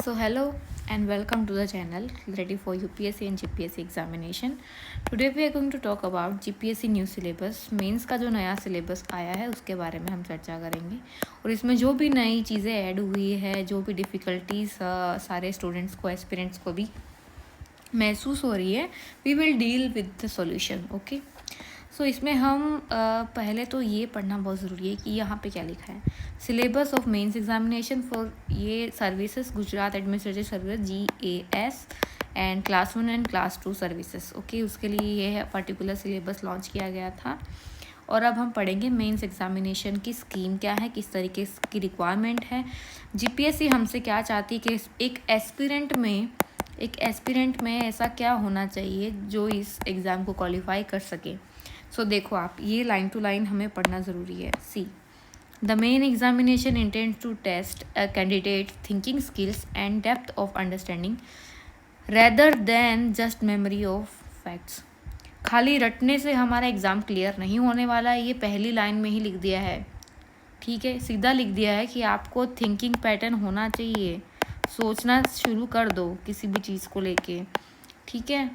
So hello and welcome to the channel ready for UPSC and GPSC examination. Today we are going to talk about GPSC new syllabus mains का जो नया syllabus आया है उसके बारे में हम चर्चा करेंगे और इसमें जो भी नई चीज़ें ऐड हुई है, जो भी डिफ़िकल्टीज सारे स्टूडेंट्स को, एस्पिरेंट्स को भी महसूस हो रही है, we will deal with the solution. Okay, so इसमें हम पहले तो ये पढ़ना बहुत ज़रूरी है कि यहाँ पे क्या लिखा है. Syllabus of mains examination for ये services Gujarat administrative service GAS and class 1 and class 2 services. Okay, उसके लिए ये पर्टिकुलर सिलेबस लॉन्च किया गया था. और अब हम पढ़ेंगे मेंस एग्जामिनेशन की स्कीम क्या है, किस तरीके की रिक्वायरमेंट है, GPSC हमसे क्या चाहती है कि एक एस्पिरेंट में ऐसा क्या होना चाहिए जो इस एग्ज़ाम को क्वालिफाई कर सके. सो देखो, आप ये लाइन टू लाइन हमें पढ़ना ज़रूरी है. See the main examination intends to test a candidate thinking skills and depth of understanding rather than just memory of facts. खाली रटने से हमारा एग्ज़ाम क्लियर नहीं होने वाला है, ये पहली लाइन में ही लिख दिया है. ठीक है, सीधा लिख दिया है कि आपको थिंकिंग पैटर्न होना चाहिए, सोचना शुरू कर दो किसी भी चीज़ को लेके. ठीक है,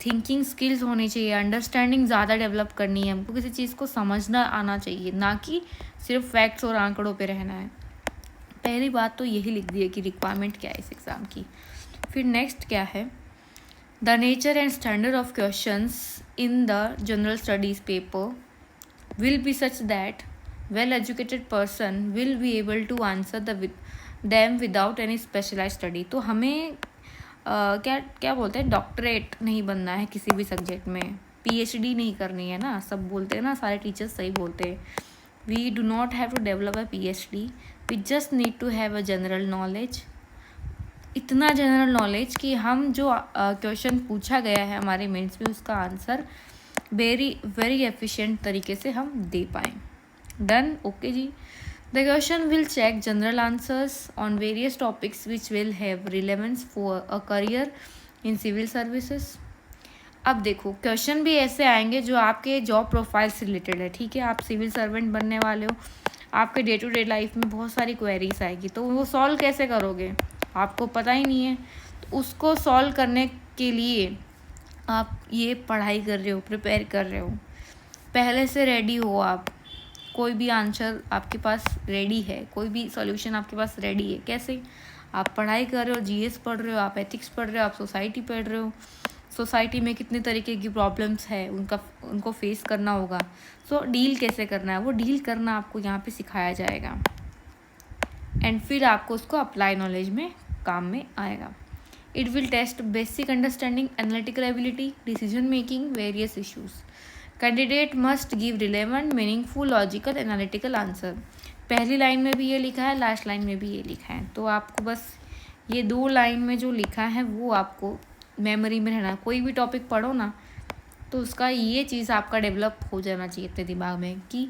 थिंकिंग स्किल्स होनी चाहिए, अंडरस्टैंडिंग ज़्यादा डेवलप करनी है, हमको किसी चीज़ को समझना आना चाहिए, ना कि सिर्फ फैक्ट्स और आंकड़ों पे रहना है. पहली बात तो यही लिख दी है कि रिक्वायरमेंट क्या है इस एग्ज़ाम की. फिर नेक्स्ट क्या है, the nature and standard of questions in the general studies paper will be such that well educated person will be able to answer them without any specialise study. तो हमें क्या बोलते हैं, डॉक्टरेट नहीं बनना है किसी भी सब्जेक्ट में, PhD नहीं करनी है ना. सब बोलते हैं ना, सारे टीचर्स सही बोलते हैं. We do not have to develop a PhD, we just need to have a general knowledge. इतना जनरल नॉलेज कि हम जो क्वेश्चन पूछा गया है हमारे मेंस में उसका आंसर वेरी एफिशिएंट तरीके से हम दे पाएँ. डन. ओके जी. The question will check general answers on various topics which will have relevance for a career in civil services. अब देखो, क्वेश्चन भी ऐसे आएंगे जो आपके जॉब प्रोफाइल से रिलेटेड है. ठीक है, आप सिविल सर्वेंट बनने वाले हो, आपके डे टू डे लाइफ में बहुत सारी क्वेरीज आएगी, तो वो सॉल्व कैसे करोगे, आपको पता ही नहीं है. तो उसको सॉल्व करने के लिए आप ये पढ़ाई कर रहे हो, प्रिपेयर कर रहे हो, पहले से रेडी हो. आप कोई भी आंसर आपके पास रेडी है, कोई भी सॉल्यूशन आपके पास रेडी है. कैसे? आप पढ़ाई कर रहे हो, GS पढ़ रहे हो, आप एथिक्स पढ़ रहे हो, आप सोसाइटी पढ़ रहे हो, सोसाइटी में कितने तरीके की प्रॉब्लम्स है उनको फेस करना होगा. सो डील कैसे करना है, वो डील करना आपको यहाँ पे सिखाया जाएगा एंड फिर आपको उसको अप्लाई नॉलेज में काम में आएगा. It will test basic understanding, analytical ability, decision making, various issues. Candidate must give relevant, meaningful, logical, analytical answer. पहली लाइन में भी ये लिखा है, लास्ट लाइन में भी ये लिखा है. तो आपको बस ये 2 लाइन में जो लिखा है वो आपको मेमोरी में रहना. कोई भी टॉपिक पढ़ो ना तो उसका ये चीज़ आपका डेवलप हो जाना चाहिए अपने दिमाग में कि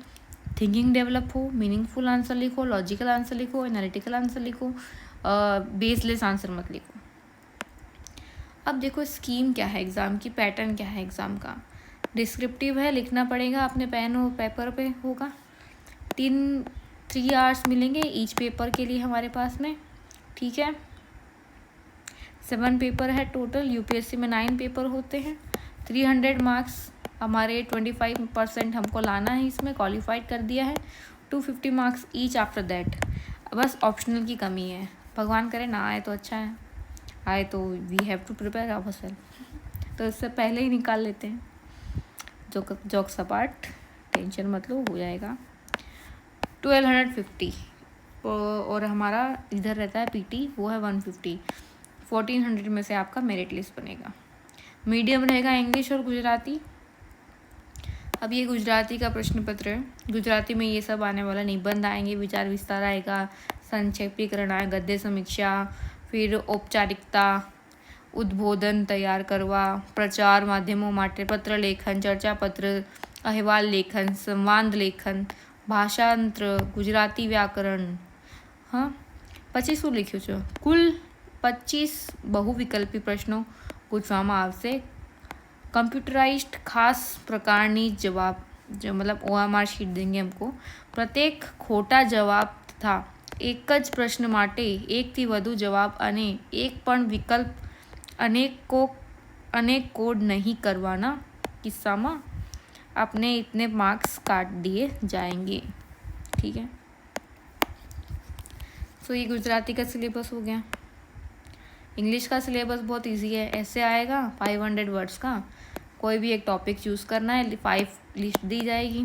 थिंकिंग डेवलप हो, मीनिंगफुल आंसर लिखो, लॉजिकल आंसर लिखो, एनालिटिकल आंसर लिखो, बेसलेस आंसर मत लिखो. अब देखो स्कीम क्या है एग्ज़ाम की, पैटर्न क्या है एग्ज़ाम का. डिस्क्रिप्टिव है, लिखना पड़ेगा अपने पेन और पेपर पे होगा. 3 आवर्स मिलेंगे ईच पेपर के लिए हमारे पास में. ठीक है, 7 पेपर है टोटल. UPSC में 9 पेपर होते हैं. 300 मार्क्स हमारे 25% हमको लाना है, इसमें क्वालिफाइड कर दिया है. 250 मार्क्स ईच आफ्टर दैट. बस ऑप्शनल की कमी है, भगवान करे ना आए तो अच्छा है, आए तो we have to prepare ourselves. तो इससे पहले ही निकाल लेते हैं. जोक्स अपार्ट, टेंशन मत लो, हो जाएगा. 1250 और हमारा इधर रहता है PT, वो है 150. 1400 में से आपका मेरिट लिस्ट बनेगा. मीडियम रहेगा इंग्लिश और गुजराती. अब ये गुजराती का प्रश्न पत्र है. गुजराती में ये सब आने वाला, निबंध आएंगे, विचार विस्तार आएगा, संक्षेपीकरण आएगा, गद्य समीक्षा, फिर औपचारिकता, ઉદ્બોધન તૈયાર કરવા, પ્રચાર માધ્યમો માટે પત્ર લેખન, ચર્ચા પત્ર, અહેવાલ લેખન, સંવાદ લેખન, ભાષાંતર, ગુજરાતી વ્યાકરણ. હા, પછી શું લખ્યું છે, કુલ 25 બહુવિકલ્પી પ્રશ્નો પૂછવામાં આવશે. કમ્પ્યુટરાઇઝ્ડ ખાસ પ્રકારની जवाब, जो मतलब OMR शीट देंगे हमको. प्रत्येक खोटा जवाब था એક જ પ્રશ્ન માટે એકથી વધુ જવાબ અને એક પણ વિકલ્પ અનેક કોડ नहीं करवाना કિસ્સામાં आपने इतने मार्क्स काट दिए जाएंगे। ठीक है, सो ये गुजराती का सिलेबस हो गया। इंग्लिश का सिलेबस बहुत इजी है, ऐसे आएगा 500 वर्ड्स का, कोई भी एक टॉपिक चूज़ करना है, 5 लिस्ट दी जाएगी।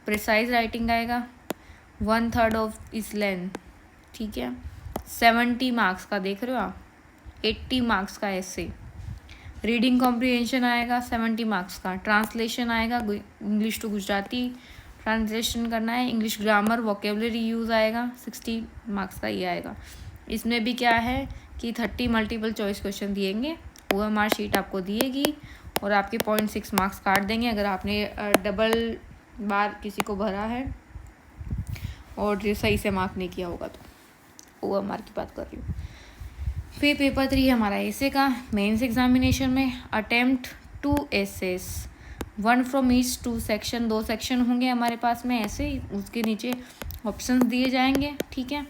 प्रिसाइज राइटिंग आएगा 1/3 ऑफ इस लेंथ। ठीक है, 70 मार्क्स का देख रहे हो आप, 80 मार्क्स का ऐसे। रीडिंग कॉम्प्रिहेंशन आएगा 70 मार्क्स का। ट्रांसलेशन आएगा इंग्लिश टू गुजराती ट्रांसलेशन करना है। इंग्लिश ग्रामर वोकेबलरी यूज़ आएगा 60 मार्क्स का ये आएगा। इसमें भी क्या है कि 30 मल्टीपल चॉइस क्वेश्चन दिएंगे, OMR शीट आपको दिएगी और आपके 0.6 मार्क्स काट देंगे अगर आपने डबल बार किसी को भरा है और सही से मार्क नहीं किया होगा तो। OMR की बात कर रही हूँ। फिर पेपर 3 हमारा ऐसे का मेंस एग्जामिनेशन में attempt 2 essays 1 from each 2 section, 2 section होंगे हमारे पास में ऐसे, उसके नीचे ऑप्शंस दिए जाएंगे। ठीक है,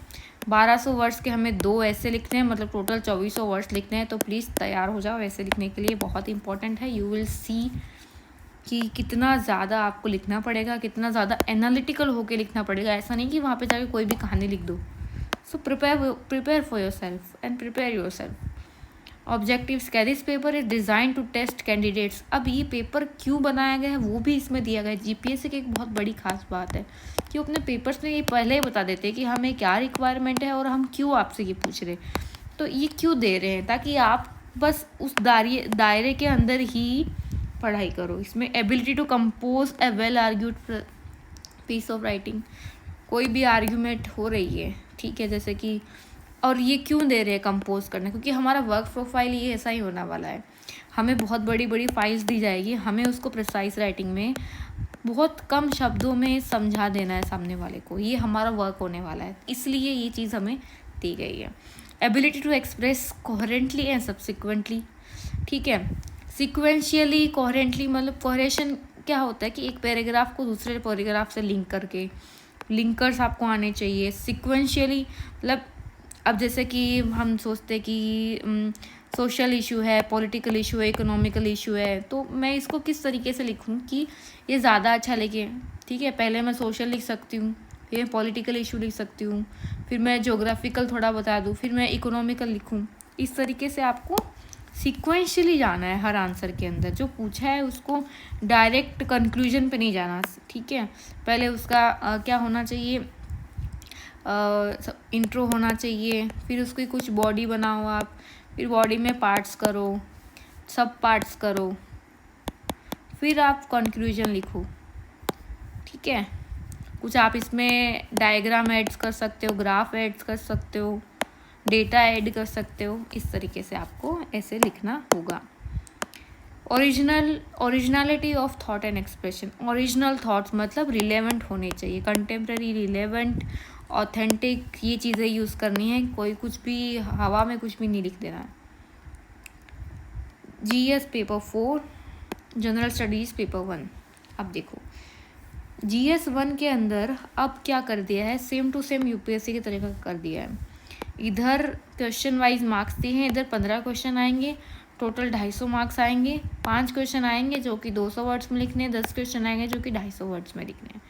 1200 वर्ड्स के हमें 2 ऐसे लिखने हैं, मतलब टोटल 2400 वर्ड्स लिखने हैं। तो प्लीज़ तैयार हो जाओ ऐसे लिखने के लिए, बहुत इंपॉर्टेंट है। यू विल सी कि कितना ज़्यादा आपको लिखना पड़ेगा, कितना ज़्यादा एनालिटिकल होके लिखना पड़ेगा। ऐसा नहीं कि वहाँ पे जाके कोई भी कहानी लिख दो। So prepare for yourself and prepare yourself. Objectives क्या, this paper is design to test candidates. अब ये पेपर क्यों बनाया गया है वो भी इसमें दिया गया है। GPSC की एक बहुत बड़ी खास बात है कि वो अपने पेपर्स में ये पहले ही बता देते हैं कि हमें क्या रिक्वायरमेंट है और हम क्यों आपसे ये पूछ रहे हैं। तो ये क्यों दे रहे हैं, ताकि आप बस उस दायरे के अंदर ही पढ़ाई करो। इसमें ability to compose a well argued piece of writing, कोई भी आर्ग्यूमेंट हो रही है, ठीक है, जैसे कि, और ये क्यों दे रहे हैं कंपोज करने, क्योंकि हमारा वर्क प्रोफाइल ये ऐसा ही होने वाला है। हमें बहुत बड़ी बड़ी फाइल्स दी जाएगी, हमें उसको प्रिसाइज राइटिंग में बहुत कम शब्दों में समझा देना है सामने वाले को, ये हमारा वर्क होने वाला है, इसलिए ये चीज़ हमें दी गई है। Ability to express coherently and subsequently, ठीक है, सिक्वेंशियली कोहेरेंटली, मतलब कोहेरेशन क्या होता है कि एक पैराग्राफ को दूसरे पैराग्राफ से लिंक करके, लिंकर्स आपको आने चाहिए। सिक्वेंशियली मतलब अब जैसे कि हम सोचते कि सोशल इशू है, पॉलिटिकल इशू है, इकोनॉमिकल इशू है, तो मैं इसको किस तरीके से लिखूं कि ये ज़्यादा अच्छा लगे। ठीक है, पहले मैं सोशल लिख सकती हूँ, फिर मैं पॉलिटिकल इशू लिख सकती हूँ, फिर मैं जोग्राफिकल थोड़ा बता दूँ, फिर मैं इकोनॉमिकल लिखूँ। इस तरीके से आपको सिक्वेंशियली जाना है हर आंसर के अंदर। जो पूछा है उसको डायरेक्ट कंक्लूजन पे नहीं जाना। ठीक है, पहले उसका क्या होना चाहिए, इंट्रो होना चाहिए, फिर उसकी कुछ बॉडी बनाओ आप, फिर बॉडी में पार्ट्स करो, सब पार्ट्स करो, फिर आप कंक्लूजन लिखो। ठीक है, कुछ आप इसमें डायग्राम ऐड कर सकते हो, ग्राफ ऐड कर सकते हो, डेटा ऐड कर सकते हो। इस तरीके से आपको ऐसे लिखना होगा। Originality of thought and expression, original thoughts मतलब रिलेवेंट होने चाहिए, कंटेम्प्रेरी, रिलेवेंट, ऑथेंटिक, ये चीज़ें यूज़ करनी है। कोई कुछ भी हवा में कुछ भी नहीं लिख देना है। GS paper 4, general studies paper 1। अब देखो GS 1 के अंदर अब क्या कर दिया है, सेम टू सेम UPSC के तरीका कर दिया है। इधर क्वेश्चन वाइज मार्क्स दिए हैं, इधर 15 क्वेश्चन आएंगे, टोटल 250 मार्क्स आएंगे। 5 क्वेश्चन आएंगे जो कि 200 वर्ड्स में लिखने हैं, 10 क्वेश्चन आएंगे जो कि 250 वर्ड्स में लिखने हैं।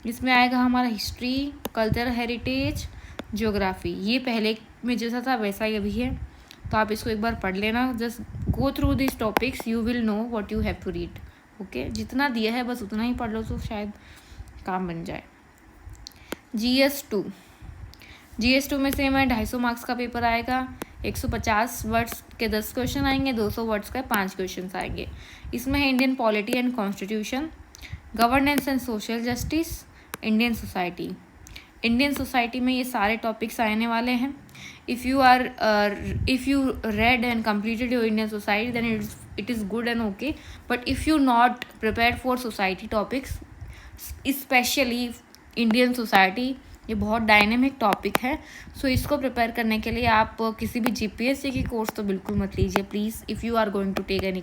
इसमें आएगा हमारा हिस्ट्री, कल्चर, हेरिटेज, ज्योग्राफी। ये पहले में जैसा था वैसा ही अभी है, तो आप इसको एक बार पढ़ लेना। Just go through this topics, you will know what you have to read. Okay, जितना दिया है बस उतना ही पढ़ लो तो शायद काम बन जाए। GS 2 में से मैं 250 मार्क्स का पेपर आएगा। 150 वर्ड्स के 10 क्वेश्चन आएंगे, 200 वर्ड्स का 5 क्वेश्चन आएंगे। इसमें है Indian polity and constitution, governance and social justice, Indian society. Indian society में ये सारे टॉपिक्स आने वाले हैं। If you read and completed your Indian society, then it is good and okay, but if you not prepared for society topics, especially Indian society, ये बहुत dynamic topic है। सो इसको प्रिपेयर करने के लिए आप किसी भी GPSC की कोर्स तो बिल्कुल मत लीजिए please. If you are going to take any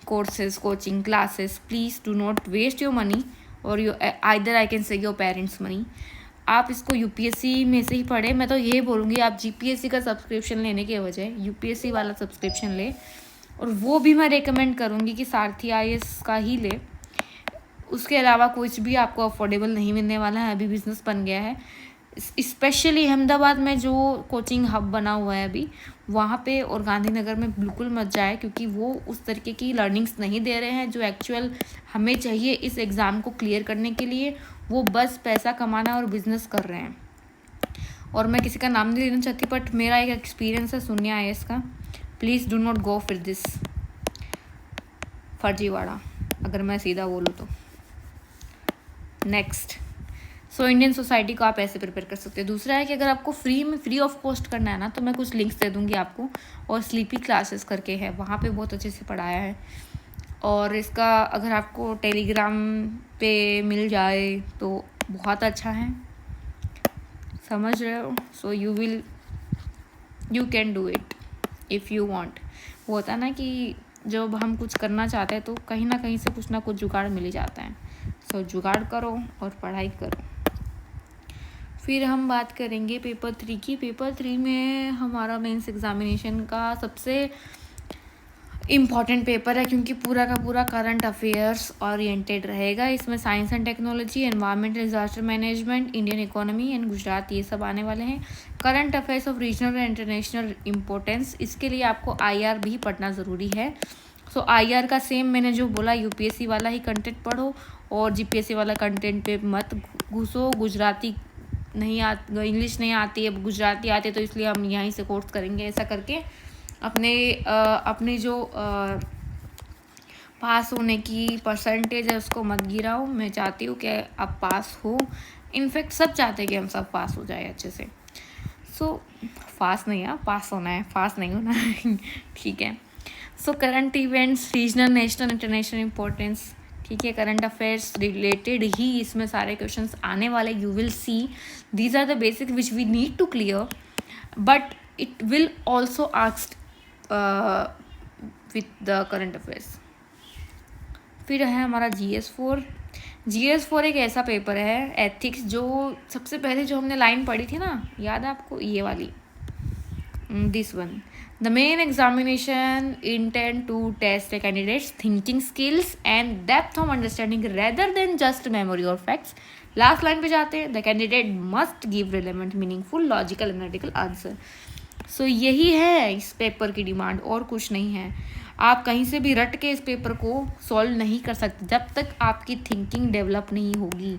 courses, coaching classes, please do not waste your money or your either I can say your parents' money आप इसको यूपीएससी में से ही पढ़े। मैं तो ये बोलूँगी आप जीपीएससी का सब्सक्रिप्शन लेने के बजाय यूपीएससी वाला सब्सक्रिप्शन ले, और वो भी मैं रेकमेंड करूँगी कि सारथी आईएएस का ही ले। उसके अलावा कुछ भी आपको अफोर्डेबल नहीं मिलने वाला है, अभी बिज़नेस बन गया है। स्पेशली अहमदाबाद में जो कोचिंग हब बना हुआ है अभी, वहाँ पे और गांधीनगर में बिल्कुल मत जाए, क्योंकि वो उस तरीके की लर्निंग्स नहीं दे रहे हैं जो एक्चुअल हमें चाहिए इस एग्ज़ाम को क्लियर करने के लिए। वो बस पैसा कमाना और बिजनेस कर रहे हैं। और मैं किसी का नाम नहीं लेना चाहती, बट मेरा एक एक्सपीरियंस है शून्य आईएएस का। Please do not go for this फर्जीवाड़ा, अगर मैं सीधा बोलूँ तो। नेक्स्ट, सो इंडियन सोसाइटी को आप ऐसे प्रिपेयर कर सकते हैं। दूसरा है कि अगर आपको फ्री ऑफ कॉस्ट करना है ना, तो मैं कुछ लिंक्स दे दूँगी आपको, और स्लीपी क्लासेस करके है, वहाँ पे बहुत अच्छे से पढ़ाया है। और इसका अगर आपको टेलीग्राम पे मिल जाए तो बहुत अच्छा है, समझ रहे हो। So you can do it if you want. वो होता है ना कि जब हम कुछ करना चाहते हैं तो कहीं ना कहीं से कुछ ना कुछ जुगाड़ मिल ही जाता है। सो जुगाड़ करो और पढ़ाई करो। फिर हम बात करेंगे पेपर 3 की। पेपर 3 में हमारा मेंस एग्जामिनेशन का सबसे इम्पॉर्टेंट पेपर है, क्योंकि पूरा का पूरा करंट अफेयर्स ओरिएंटेड रहेगा। इसमें science and technology, environment, disaster management, Indian economy and Gujarat, ये सब आने वाले हैं। Current affairs of regional and international importance, इसके लिए आपको आईआर भी पढ़ना ज़रूरी है। सो आईआर का सेम मैंने जो बोला, यूपीएससी वाला ही कंटेंट पढ़ो, और जीपीएससी वाला कंटेंट पे मत घुसो। गुजराती नहीं इंग्लिश नहीं आती है, गुजराती आती है, तो इसलिए हम यहीं से कोर्स करेंगे, ऐसा करके अपने जो पास होने की परसेंटेज है उसको मत गिराओ। मैं चाहती हूँ कि आप पास हो, इनफैक्ट सब चाहते हैं कि हम सब पास हो जाए अच्छे से। सो पास नहीं है, पास होना है, पास नहीं होना है ठीक है। So current events, regional, national, international importance, ठीक है। करंट अफेयर्स रिलेटेड ही इसमें सारे क्वेश्चंस आने वाले, you will see. These are the basic which we need to clear, but it will also asked with the current affairs. फिर है हमारा GS4। GS4 एक ऐसा पेपर है एथिक्स, जो सबसे पहले जो हमने लाइन पढ़ी थी ना, याद है आपको, ये वाली, this one. The main examination intend to test the candidates thinking skills and depth of understanding rather than just memory और फैक्ट्स। लास्ट लाइन पे जाते हैं, the candidate must give relevant, meaningful, logical, analytical answer. So यही है इस paper की demand, और कुछ नहीं है। आप कहीं से भी रट के इस पेपर को सॉल्व नहीं कर सकते जब तक आपकी थिंकिंग डेवलप नहीं होगी,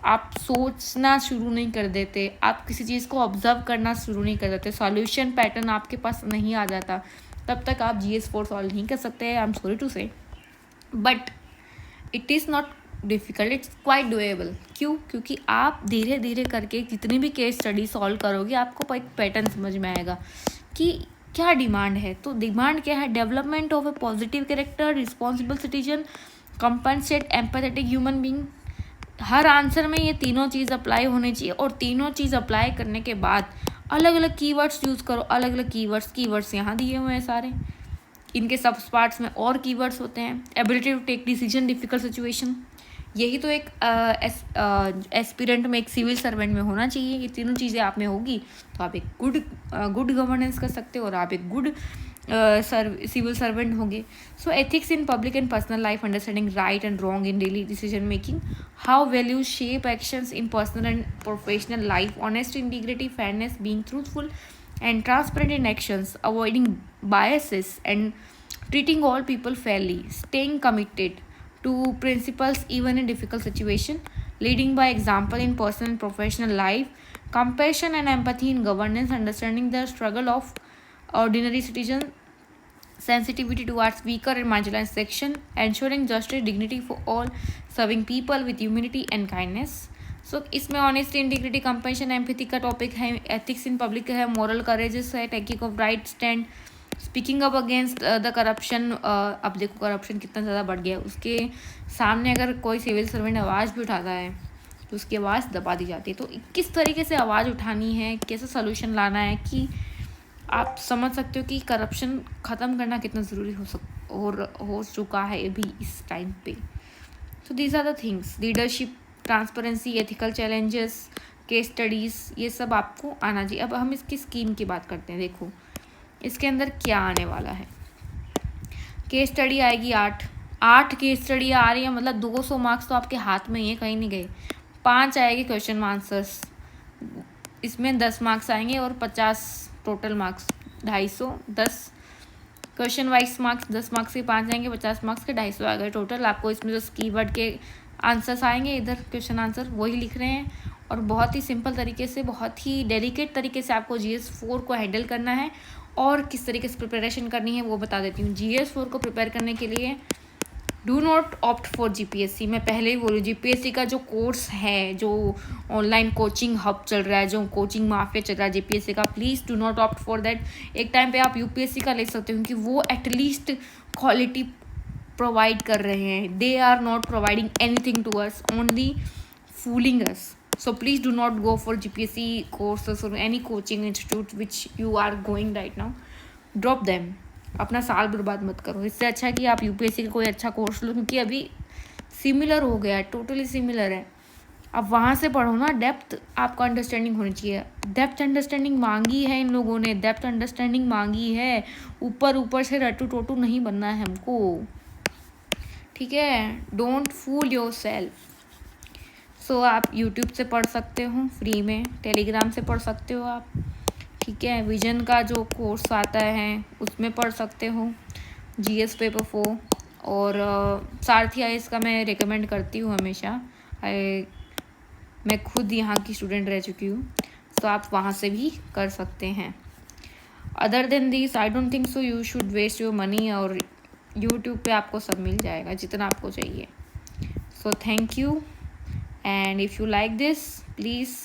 आप सोचना शुरू नहीं कर देते, आप किसी चीज़ को ऑब्जर्व करना शुरू नहीं कर देते, सॉल्यूशन पैटर्न आपके पास नहीं आ जाता, तब तक आप GS4 सॉल्व नहीं कर सकते। आई एम सॉरी टू से, but it is not difficult, it's quite doable. क्यों? क्योंकि आप धीरे धीरे करके जितनी भी केस स्टडी सॉल्व करोगे, आपको एक पैटर्न समझ में आएगा कि क्या डिमांड है। तो डिमांड क्या है? Development of A positive character, responsible citizen, compensate, empathetic human being. Her answer में ये तीनों चीज़ अप्लाई होनी चाहिए, और तीनों चीज़ अप्लाई करने के बाद अलग अलग कीवर्ड्स यूज़ करो। अलग अलग कीवर्ड्स यहाँ दिए हुए हैं सारे, इनके सब पार्ट्स में और कीवर्ड्स होते हैं। Ability to take decision, difficult situation, यही तो एक एस्पिरेंट में, एक सिविल सर्वेंट में होना चाहिए। ये तीनों चीज़ें आप में होगी तो आप एक गुड गवर्नेंस कर सकते हो, और आप एक गुड सिविल सर्वेंट होंगे। सो ethics in public and personal life, understanding right and wrong in daily decision making, how values shape actions in personal and professional life, honesty, integrity, fairness, being truthful and transparent in actions, avoiding biases and treating all people fairly, staying committed to principles even in difficult situation, leading by example in personal and professional life, compassion and empathy in governance, understanding the struggle of ordinary citizens, sensitivity towards weaker and marginalized section, ensuring justice, dignity for all, serving people with humanity and kindness. सो इसमें honesty, integrity, compassion, empathy का topic है। Ethics in public है, moral courages है, taking of right stand, speaking up against the corruption. अब देखो corruption कितना ज़्यादा बढ़ गया है, उसके सामने अगर कोई सिविल सर्वेंट आवाज़ भी उठाता है तो उसकी आवाज़ दबा दी जाती है। तो किस तरीके से आवाज़ उठानी है, कैसे सोल्यूशन लाना है, कि आप समझ सकते हो कि करप्शन ख़त्म करना कितना ज़रूरी हो चुका है अभी इस टाइम पे। So these are the things, leadership, transparency, ethical challenges, case studies, ये सब आपको आना चाहिए। अब हम इसकी स्कीम की बात करते हैं। देखो इसके अंदर क्या आने वाला है। केस स्टडी आएगी 8 केस स्टडी आ रही है, मतलब 200 मार्क्स तो आपके हाथ में ही है, कहीं नहीं गए। 5 आएगी क्वेश्चन आंसर्स, इसमें 10 मार्क्स आएंगे और 50 total marks, 250, 10 question wise marks, 10 marks के 5 आएंगे, 50 मार्क्स के 250 आ गए टोटल। आपको इसमें जो कीवर्ड के आंसर्स आएंगे, इधर क्वेश्चन आंसर वही लिख रहे हैं, और बहुत ही सिंपल तरीके से, बहुत ही डेलिकेट तरीके से आपको GS4 को हैंडल करना है। और किस तरीके से प्रिपरेशन करनी है वो बता देती हूँ। GS4 को प्रिपेयर करने के लिए do not opt for GPSC। मैं पहले ही बोलूँ, GPSC का जो कोर्स है, जो ऑनलाइन कोचिंग हब चल रहा है, जो कोचिंग माफिया चल रहा है GPSC का, please do not opt for that. एक टाइम पे आप UPSC का ले सकते हो, क्योंकि वो एटलीस्ट क्वालिटी प्रोवाइड कर रहे हैं। They are not providing anything to us, only fooling us. So please do not go for GPSC courses or any coaching institute which you are going right now. Drop them. अपना साल बर्बाद मत करो। इससे अच्छा है कि आप UPSC का कोई अच्छा कोर्स लो, क्योंकि अभी सिमिलर हो गया है, टोटली सिमिलर है। अब वहाँ से पढ़ो ना, डेप्थ आपका अंडरस्टैंडिंग होनी चाहिए। डेप्थ अंडरस्टैंडिंग मांगी है इन लोगों ने, डेप्थ अंडरस्टैंडिंग मांगी है। ऊपर से रट्टू टोटू नहीं बनना है हमको, ठीक है। Don't fool yourself. So आप YouTube से पढ़ सकते हो फ्री में, टेलीग्राम से पढ़ सकते हो आप, ठीक है। विजन का जो कोर्स आता है उसमें पढ़ सकते हो, GS पेपर 4। और सारथी IAS का मैं रिकमेंड करती हूँ हमेशा। मैं खुद यहाँ की स्टूडेंट रह चुकी हूँ, तो आप वहाँ से भी कर सकते हैं। Other than this I don't think so you should waste your money, और YouTube पे आपको सब मिल जाएगा जितना आपको चाहिए। So thank you, and if you like this please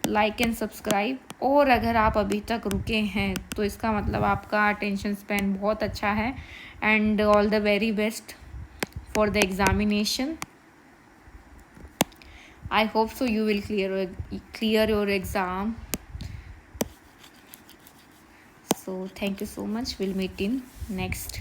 like and subscribe. और अगर आप अभी तक रुके हैं तो इसका मतलब आपका अटेंशन स्पैन बहुत अच्छा है। And all the very best for the examination. I hope so you will clear your exam. So thank you so much. We'll meet in next